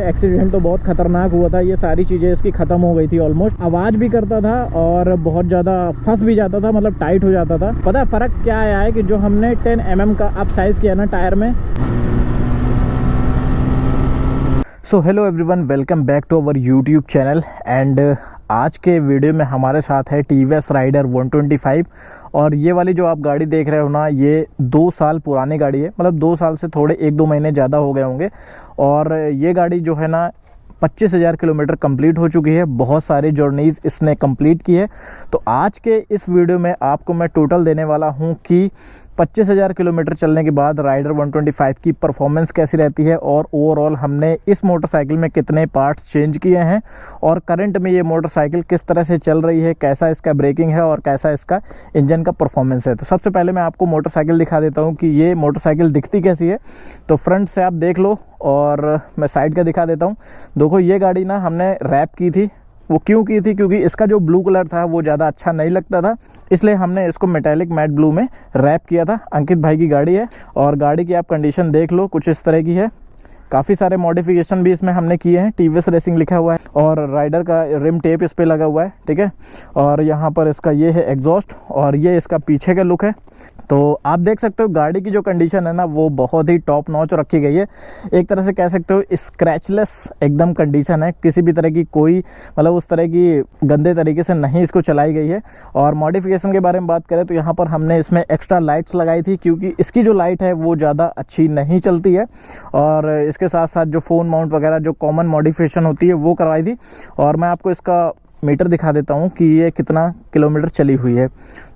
Accident तो बहुत खतरनाक हुआ था, ये सारी चीज़ें इसकी ख़त्म हो गई थी ऑलमोस्ट। आवाज़ भी करता था और बहुत ज़्यादा फंस भी जाता था, मतलब टाइट हो जाता था। पता है फ़र्क क्या आया है कि जो हमने 10 mm का अप साइज़ किया ना टायर में। So hello everyone, welcome back to our YouTube channel. And आज के वीडियो में हमारे साथ है TVS राइडर 125। और ये वाली जो आप गाड़ी देख रहे हो ना, ये 2 साल पुरानी गाड़ी है, मतलब 2 साल से थोड़े 1-2 महीने ज़्यादा हो गए होंगे। और ये गाड़ी जो है ना 25,000 किलोमीटर कंप्लीट हो चुकी है। बहुत सारी जर्नीज़ इसने कंप्लीट की है। तो आज के इस वीडियो में आपको मैं टोटल देने वाला हूँ कि 25,000 किलोमीटर चलने के बाद राइडर 125 की परफॉर्मेंस कैसी रहती है, और ओवरऑल हमने इस मोटरसाइकिल में कितने पार्ट्स चेंज किए हैं, और करंट में ये मोटरसाइकिल किस तरह से चल रही है, कैसा इसका ब्रेकिंग है और कैसा इसका इंजन का परफॉर्मेंस है। तो सबसे पहले मैं आपको मोटरसाइकिल दिखा देता हूँ कि ये मोटरसाइकिल दिखती कैसी है। तो फ्रंट से आप देख लो और मैं साइड का दिखा देता हूँ। देखो, ये गाड़ी ना हमने रैप की थी। वो क्यों की थी? क्योंकि इसका जो ब्लू कलर था वो ज़्यादा अच्छा नहीं लगता था, इसलिए हमने इसको मेटालिक मैट ब्लू में रैप किया था। अंकित भाई की गाड़ी है और गाड़ी की आप कंडीशन देख लो, कुछ इस तरह की है। काफ़ी सारे मॉडिफिकेशन भी इसमें हमने किए हैं। TVS रेसिंग लिखा हुआ है और राइडर का रिम टेप इस पर लगा हुआ है, ठीक है। और यहाँ पर इसका ये है एग्जॉस्ट, और ये इसका पीछे का लुक है। तो आप देख सकते हो गाड़ी की जो कंडीशन है ना, वो बहुत ही टॉप नॉच रखी गई है। एक तरह से कह सकते हो स्क्रैचलेस एकदम कंडीशन है, किसी भी तरह की कोई मतलब उस तरह की गंदे तरीके से नहीं इसको चलाई गई है। और मॉडिफिकेशन के बारे में बात करें तो यहाँ पर हमने इसमें एक्स्ट्रा लाइट्स लगाई थी, क्योंकि इसकी जो लाइट है वो ज़्यादा अच्छी नहीं चलती है। और इसके साथ साथ जो फ़ोन माउंट वगैरह जो कॉमन मॉडिफिकेशन होती है वो करवाई थी। और मैं आपको इसका मीटर दिखा देता हूँ कि ये कितना किलोमीटर चली हुई है।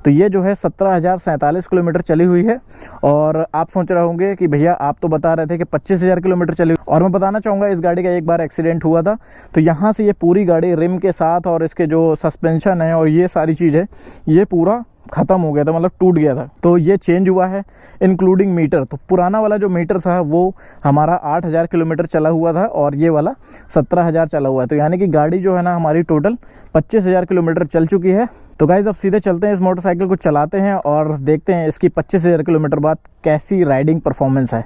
तो ये जो है 17,047 किलोमीटर चली हुई है। और आप सोच रहे होंगे कि भैया आप तो बता रहे थे कि 25,000 किलोमीटर चली, और मैं बताना चाहूँगा इस गाड़ी का एक बार एक्सीडेंट हुआ था। तो यहाँ से ये पूरी गाड़ी रिम के साथ और इसके जो सस्पेंशन है और ये सारी चीज़ें, ये पूरा ख़त्म हो गया था, मतलब टूट गया था। तो ये चेंज हुआ है इंक्लूडिंग मीटर। तो पुराना वाला जो मीटर था वो हमारा 8,000 किलोमीटर चला हुआ था और ये वाला 17,000 चला हुआ है। तो यानी कि गाड़ी जो है ना हमारी टोटल 25,000 किलोमीटर चल चुकी है। तो गाइज अब सीधे चलते हैं, इस मोटरसाइकिल को चलाते हैं और देखते हैं इसकी 25,000 किलोमीटर बाद कैसी राइडिंग परफॉर्मेंस है।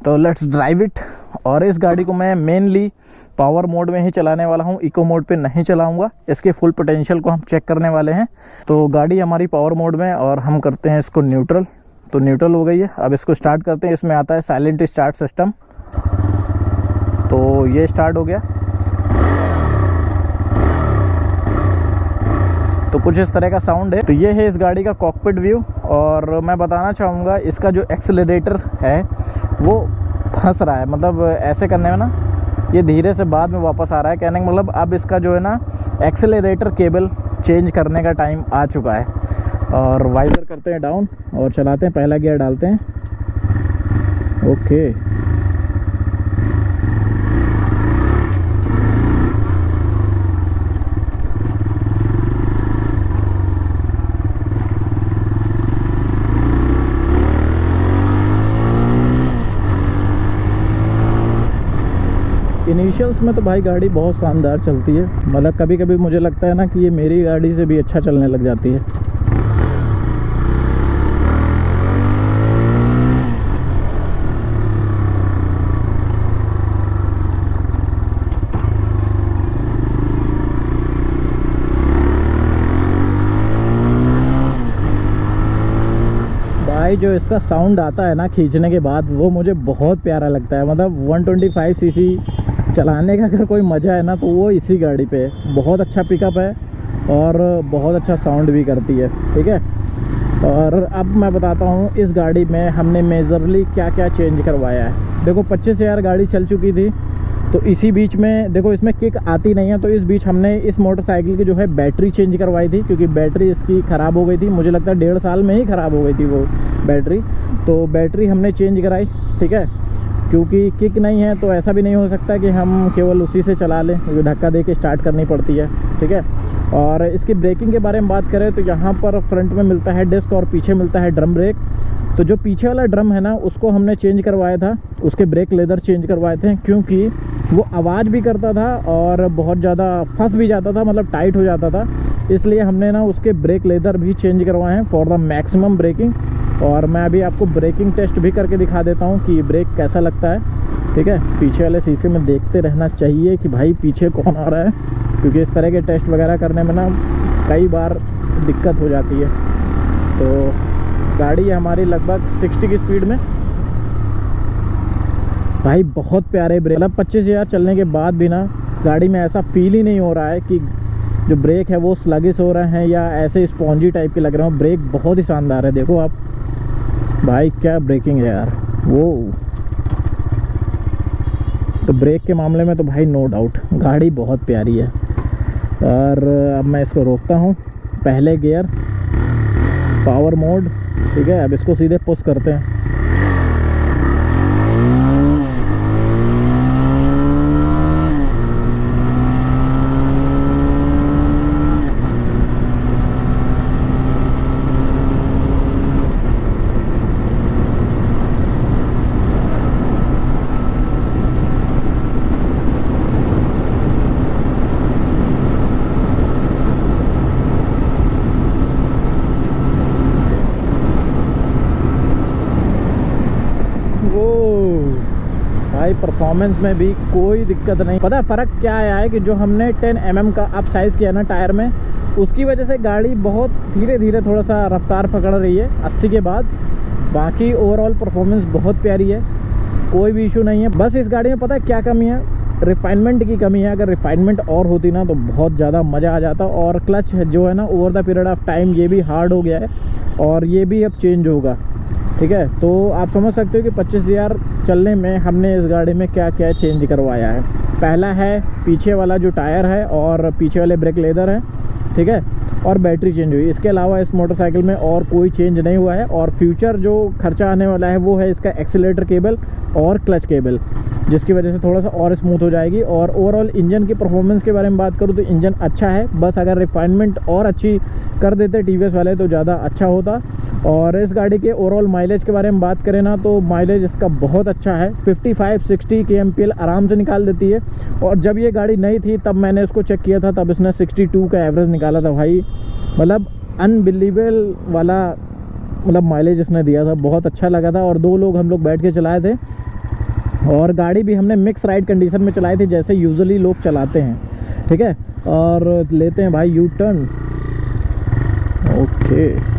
तो लेट्स ड्राइव इट। और इस गाड़ी को मैं मेनली पावर मोड में ही चलाने वाला हूँ, इको मोड पे नहीं चलाऊंगा। इसके फुल पोटेंशियल को हम चेक करने वाले हैं। तो गाड़ी हमारी पावर मोड में और हम करते हैं इसको न्यूट्रल। तो न्यूट्रल हो गई है। अब इसको स्टार्ट करते हैं। इसमें आता है साइलेंट स्टार्ट सिस्टम। तो ये स्टार्ट हो गया। तो कुछ इस तरह का साउंड है। तो ये है इस गाड़ी का कॉकपिट व्यू। और मैं बताना चाहूँगा इसका जो एक्सेलरेटर है वो फंस रहा है, मतलब ऐसे करने में ना ये धीरे से बाद में वापस आ रहा है। कहने का मतलब अब इसका जो है ना एक्सेलरेटर केबल चेंज करने का टाइम आ चुका है। और वाइजर करते हैं डाउन और चलाते हैं, पहला गियर डालते हैं। ओके, इनिशियल्स में तो भाई गाड़ी बहुत शानदार चलती है। मतलब कभी कभी मुझे लगता है ना कि ये मेरी गाड़ी से भी अच्छा चलने लग जाती है। भाई जो इसका साउंड आता है ना खींचने के बाद, वो मुझे बहुत प्यारा लगता है। मतलब 125 सीसी चलाने का अगर कोई मज़ा है ना तो वो इसी गाड़ी पे है। बहुत अच्छा पिकअप है और बहुत अच्छा साउंड भी करती है, ठीक है। और अब मैं बताता हूँ इस गाड़ी में हमने मेजरली क्या क्या चेंज करवाया है। देखो 25,000 गाड़ी चल चुकी थी, तो इसी बीच में देखो इसमें किक आती नहीं है। तो इस बीच हमने इस मोटरसाइकिल की जो है बैटरी चेंज करवाई थी, क्योंकि बैटरी इसकी ख़राब हो गई थी। मुझे लगता है 1.5 साल में ही ख़राब हो गई थी वो बैटरी। तो बैटरी हमने चेंज कराई, ठीक है। क्योंकि किक नहीं है तो ऐसा भी नहीं हो सकता कि हम केवल उसी से चला लें, क्योंकि धक्का दे के स्टार्ट करनी पड़ती है, ठीक है। और इसकी ब्रेकिंग के बारे में बात करें तो यहाँ पर फ्रंट में मिलता है डिस्क और पीछे मिलता है ड्रम ब्रेक। तो जो पीछे वाला ड्रम है ना उसको हमने चेंज करवाया था, उसके ब्रेक लेदर चेंज करवाए थे, क्योंकि वो आवाज़ भी करता था और बहुत ज़्यादा फंस भी जाता था, मतलब टाइट हो जाता था। इसलिए हमने ना उसके ब्रेक लेदर भी चेंज करवाए हैं फॉर द मैक्सिमम ब्रेकिंग। और मैं अभी आपको ब्रेकिंग टेस्ट भी करके दिखा देता हूँ कि ब्रेक कैसा लगता है, ठीक है। पीछे वाले शीशे में देखते रहना चाहिए कि भाई पीछे कौन आ रहा है, क्योंकि इस तरह के टेस्ट वगैरह करने में ना कई बार दिक्कत हो जाती है। तो गाड़ी है हमारी लगभग 60 की स्पीड में। भाई बहुत प्यारे ब्रेक, मतलब 25,000 चलने के बाद भी ना गाड़ी में ऐसा फील ही नहीं हो रहा है कि जो ब्रेक है वो स्लगिश हो रहे हैं या ऐसे स्पॉन्जी टाइप के लग रहे हो। ब्रेक बहुत ही शानदार है, देखो आप भाई क्या ब्रेकिंग है यार वो। तो ब्रेक के मामले में तो भाई नो डाउट गाड़ी बहुत प्यारी है। और अब मैं इसको रोकता हूँ, पहले गियर, पावर मोड, ठीक है। अब इसको सीधे पुश करते हैं। भाई परफॉर्मेंस में भी कोई दिक्कत नहीं। पता है फ़र्क क्या आया है कि जो हमने 10 mm का अप साइज़ किया ना टायर में, उसकी वजह से गाड़ी बहुत धीरे धीरे थोड़ा सा रफ्तार पकड़ रही है 80 के बाद। बाकी ओवरऑल परफॉर्मेंस बहुत प्यारी है, कोई भी इशू नहीं है। बस इस गाड़ी में पता है क्या कमी है, रिफाइनमेंट की कमी है। अगर रिफाइनमेंट और होती ना तो बहुत ज़्यादा मज़ा आ जाता। और क्लच जो है ना over the period of time ये भी हार्ड हो गया है और ये भी अब चेंज होगा, ठीक है। तो आप समझ सकते हो कि 25,000 चलने में हमने इस गाड़ी में क्या क्या चेंज करवाया है। पहला है पीछे वाला जो टायर है और पीछे वाले ब्रेक लेदर है, ठीक है। और बैटरी चेंज हुई। इसके अलावा इस मोटरसाइकिल में और कोई चेंज नहीं हुआ है। और फ्यूचर जो खर्चा आने वाला है वो है इसका एक्सीलरेटर केबल और क्लच केबल, जिसकी वजह से थोड़ा सा और स्मूथ हो जाएगी। और ओवरऑल इंजन की परफॉर्मेंस के बारे में बात करूँ तो इंजन अच्छा है, बस अगर रिफाइनमेंट और अच्छी कर देते टीवीएस वाले तो ज़्यादा अच्छा होता। और इस गाड़ी के ओवरऑल माइलेज के बारे में बात करें ना तो माइलेज इसका बहुत अच्छा है, 55-60 kmpl आराम से निकाल देती है। और जब ये गाड़ी नई थी तब मैंने इसको चेक किया था, तब इसने 62 का एवरेज निकाला था भाई। मतलब अनबिलीवेबल वाला मतलब माइलेज इसने दिया था, बहुत अच्छा लगा था। और 2 लोग हम लोग बैठ के चलाए थे और गाड़ी भी हमने मिक्स राइड कंडीशन में चलाई थी जैसे यूजुअली लोग चलाते हैं, ठीक है। और लेते हैं भाई यू टर्न, ओके।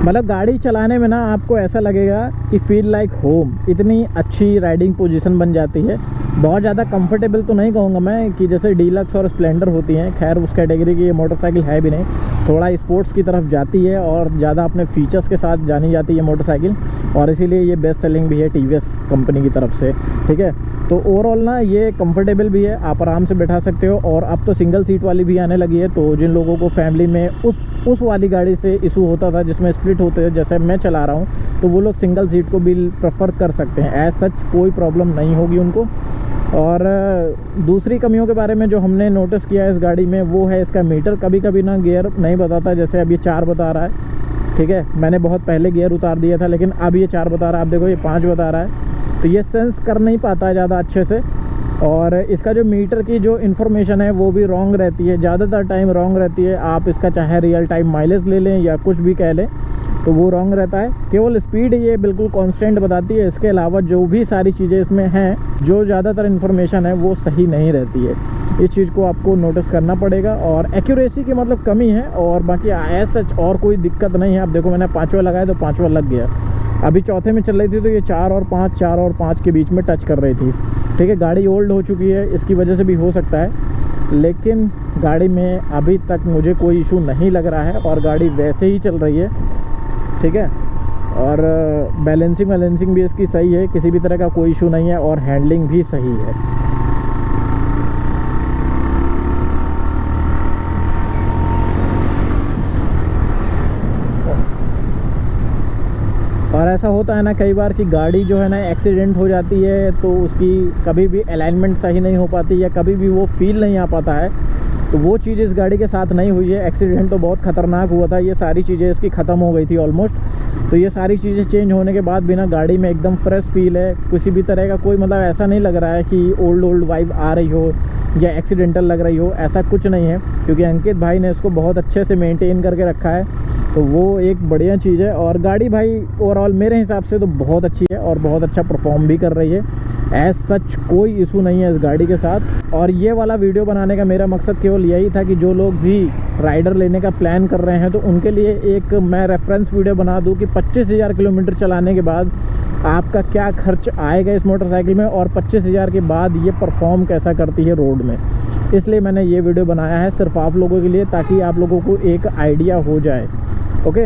मतलब गाड़ी चलाने में ना आपको ऐसा लगेगा कि फील लाइक होम, इतनी अच्छी राइडिंग पोजीशन बन जाती है। बहुत ज़्यादा कंफर्टेबल तो नहीं कहूँगा मैं कि जैसे डीलक्स और स्प्लेंडर होती हैं, खैर उस कैटेगरी की ये मोटरसाइकिल है भी नहीं, थोड़ा स्पोर्ट्स की तरफ जाती है और ज़्यादा अपने फीचर्स के साथ जानी जाती है मोटरसाइकिल। और इसीलिए ये बेस्ट सेलिंग भी है टीवीएस कंपनी की तरफ से, ठीक है। तो ओवरऑल ना ये कंफर्टेबल भी है, आप आराम से बैठा सकते हो। और अब तो सिंगल सीट वाली भी आने लगी है, तो जिन लोगों को फैमिली में उस वाली गाड़ी से इशू होता था जिसमें स्प्लिट होते हैं जैसे मैं चला रहा हूँ, तो वो लोग सिंगल सीट को भी प्रेफर कर सकते हैं। एज सच कोई प्रॉब्लम नहीं होगी उनको। और दूसरी कमियों के बारे में जो हमने नोटिस किया है इस गाड़ी में वो है इसका मीटर। कभी कभी ना गियर नहीं बताता, जैसे अब ये 4 बता रहा है, ठीक है। मैंने बहुत पहले गियर उतार दिया था लेकिन अब ये 4 बता रहा है, आप देखो ये 5 बता रहा है। तो ये सेंस कर नहीं पाता है ज़्यादा अच्छे से। और इसका जो मीटर की जो इन्फॉर्मेशन है वो भी रॉन्ग रहती है, ज़्यादातर टाइम रॉन्ग रहती है। आप इसका चाहे रियल टाइम माइलेज ले लें या कुछ भी कह लें तो वो रॉन्ग रहता है। केवल स्पीड ये बिल्कुल कांस्टेंट बताती है, इसके अलावा जो भी सारी चीज़ें इसमें हैं जो ज़्यादातर इन्फॉर्मेशन है वो सही नहीं रहती है। इस चीज़ को आपको नोटिस करना पड़ेगा। और एक्यूरेसी की मतलब कमी है, और बाकी एज सच और कोई दिक्कत नहीं है। आप देखो मैंने 5वां लगाया तो 5वां लग गया। अभी चौथे में चल रही थी तो ये 4 और 5 के बीच में टच कर रही थी, ठीक है। गाड़ी ओल्ड हो चुकी है, इसकी वजह से भी हो सकता है, लेकिन गाड़ी में अभी तक मुझे कोई इशू नहीं लग रहा है और गाड़ी वैसे ही चल रही है, ठीक है। और बैलेंसिंग भी इसकी सही है, किसी भी तरह का कोई इशू नहीं है। और हैंडलिंग भी सही है। और ऐसा होता है ना कई बार कि गाड़ी जो है ना एक्सीडेंट हो जाती है तो उसकी कभी भी अलाइनमेंट सही नहीं हो पाती या कभी भी वो फील नहीं आ पाता है। तो वो चीज़ इस गाड़ी के साथ नहीं हुई है। एक्सीडेंट तो बहुत ख़तरनाक हुआ था, ये सारी चीज़ें इसकी ख़त्म हो गई थी ऑलमोस्ट। तो ये सारी चीज़ें चेंज होने के बाद भी ना गाड़ी में एकदम फ्रेश फील है। किसी भी तरह का कोई मतलब ऐसा नहीं लग रहा है कि ओल्ड वाइब आ रही हो या एक्सीडेंटल लग रही हो, ऐसा कुछ नहीं है। क्योंकि अंकित भाई ने इसको बहुत अच्छे से मेंटेन करके रखा है। तो वो एक बढ़िया चीज़ है। और गाड़ी भाई ओवरऑल मेरे हिसाब से तो बहुत अच्छी है और बहुत अच्छा परफॉर्म भी कर रही है। एज सच कोई इशू नहीं है इस गाड़ी के साथ। और ये वाला वीडियो बनाने का मेरा मकसद केवल यही था कि जो लोग भी राइडर लेने का प्लान कर रहे हैं तो उनके लिए एक मैं रेफरेंस वीडियो बना दूं कि 25,000 किलोमीटर चलाने के बाद आपका क्या खर्च आएगा इस मोटरसाइकिल में, और 25,000 के बाद ये परफॉर्म कैसा करती है रोड में। इसलिए मैंने ये वीडियो बनाया है सिर्फ आप लोगों के लिए, ताकि आप लोगों को एक आइडिया हो जाए। ओके,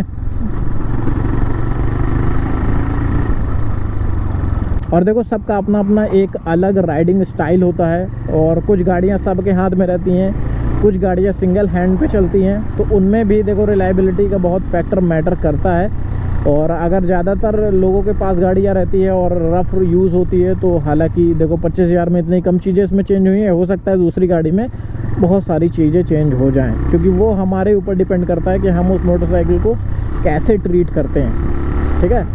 और देखो सबका अपना अपना एक अलग राइडिंग स्टाइल होता है, और कुछ गाड़ियां सबके हाथ में रहती हैं, कुछ गाड़ियां सिंगल हैंड पे चलती हैं, तो उनमें भी देखो रिलायबिलिटी का बहुत फैक्टर मैटर करता है। और अगर ज़्यादातर लोगों के पास गाड़ियां रहती है और रफ यूज़ होती है तो हालांकि देखो 25,000 में इतनी कम चीज़ें इसमें चेंज हुई हैं, हो सकता है दूसरी गाड़ी में बहुत सारी चीज़ें चेंज हो जाएं, क्योंकि वो हमारे ऊपर डिपेंड करता है कि हम उस मोटरसाइकिल को कैसे ट्रीट करते हैं। ठीक है,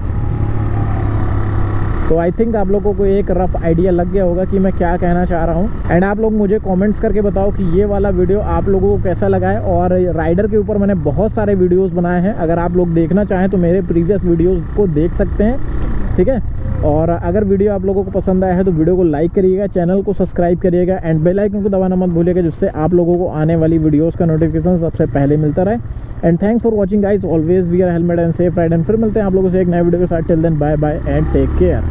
तो आई थिंक आप लोगों को एक रफ आइडिया लग गया होगा कि मैं क्या कहना चाह रहा हूँ। एंड आप लोग मुझे कमेंट्स करके बताओ कि ये वाला वीडियो आप लोगों को कैसा लगा है। और राइडर के ऊपर मैंने बहुत सारे वीडियोस बनाए हैं, अगर आप लोग देखना चाहें तो मेरे प्रीवियस वीडियोस को देख सकते हैं। ठीक है, और अगर वीडियो आप लोगों को पसंद आया है तो वीडियो को लाइक करिएगा, चैनल को सब्सक्राइब करिएगा एंड बेल आइकन को दबाना मत भूलिएगा, जिससे आप लोगों को आने वाली वीडियोस का नोटिफिकेशन सबसे पहले मिलता रहे। And thanks for watching guys, always wear helmet and safe ride. And फिर मिलते हैं आप लोगों से एक नए वीडियो के साथ। Till then bye bye and take care.